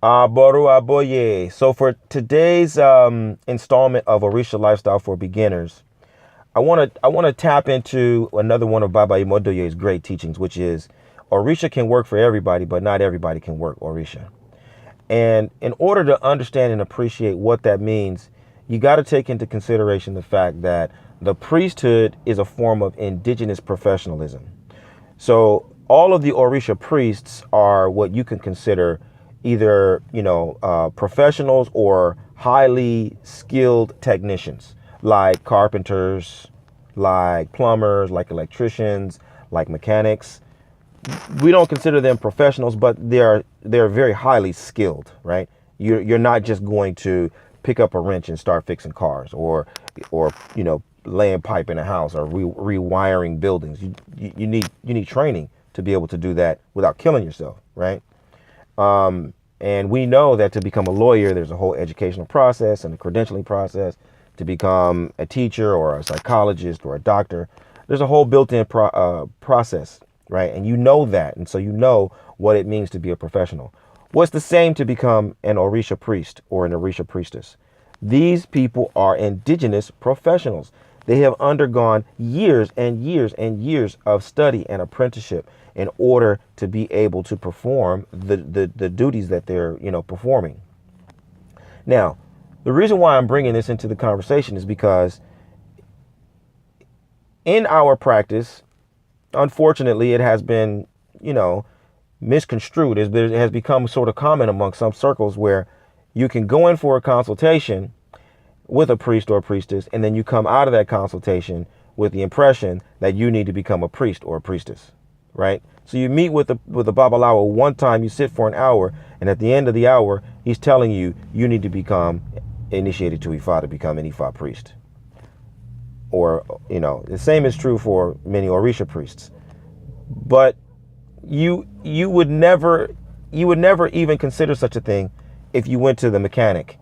Boru Aboye. So for today's installment of Orisha Lifestyle for Beginners, I want to tap into another one of Baba Imodoye's great teachings, which is Orisha can work for everybody, but not everybody can work Orisha. And in order to understand and appreciate what that means, you got to take into consideration the fact that the priesthood is a form of indigenous professionalism. So all of the Orisha priests are what you can consider either, professionals or highly skilled technicians, like carpenters, like plumbers, like electricians, like mechanics. We don't consider them professionals, but they're very highly skilled, right? You're not just going to pick up a wrench and start fixing cars, or laying pipe in a house, or rewiring buildings. You need training to be able to do that without killing yourself, right? And we know that to become a lawyer, there's a whole educational process and a credentialing process. To become a teacher or a psychologist or a doctor, there's a whole built-in process, right? And you know that. And so you know what it means to be a professional. Well, it's the same to become an Orisha priest or an Orisha priestess. These people are indigenous professionals. They have undergone years and years and years of study and apprenticeship in order to be able to perform the duties that they're, performing. Now, the reason why I'm bringing this into the conversation is because in our practice, unfortunately, it has been, misconstrued. It has become sort of common among some circles where you can go in for a consultation with a priest or a priestess, and then you come out of that consultation with the impression that you need to become a priest or a priestess, right? So you meet with the Babalawo one time, you sit for an hour, and at the end of the hour, he's telling you you need to become initiated to Ifa to become an Ifa priest. Or, the same is true for many Orisha priests. But you would never even consider such a thing if you went to the mechanic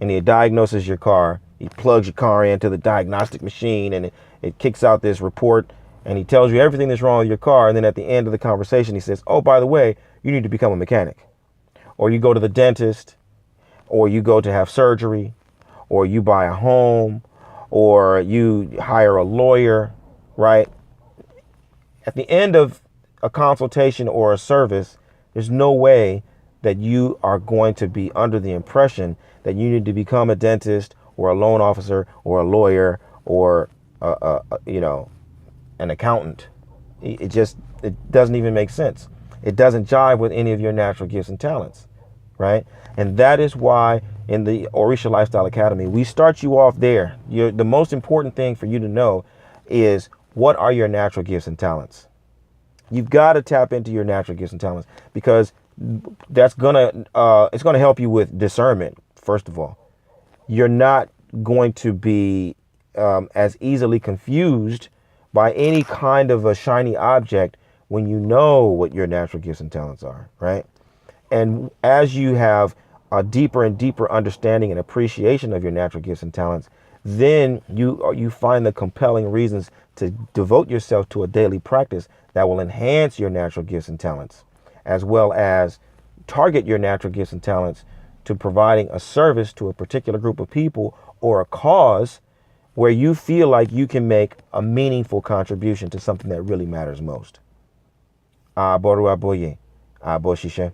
and he diagnoses your car. He plugs your car into the diagnostic machine, and it kicks out this report, and he tells you everything that's wrong with your car. And then at the end of the conversation, he says, oh, by the way, you need to become a mechanic. Or you go to the dentist, or you go to have surgery, or you buy a home, or you hire a lawyer, right? At the end of a consultation or a service, there's no way that you are going to be under the impression that you need to become a dentist or a loan officer or a lawyer or an accountant. It doesn't even make sense. It doesn't jive with any of your natural gifts and talents, right? And that is why in the Orisha Lifestyle Academy, we start you off there. The most important thing for you to know is, what are your natural gifts and talents? You've got to tap into your natural gifts and talents, because it's gonna help you with discernment. First of all, you're not going to be as easily confused by any kind of a shiny object when you know what your natural gifts and talents are, right? And as you have a deeper and deeper understanding and appreciation of your natural gifts and talents, then you find the compelling reasons to devote yourself to a daily practice that will enhance your natural gifts and talents, as well as target your natural gifts and talents to providing a service to a particular group of people or a cause where you feel like you can make a meaningful contribution to something that really matters most. Boru Aboye, Abo Shishe.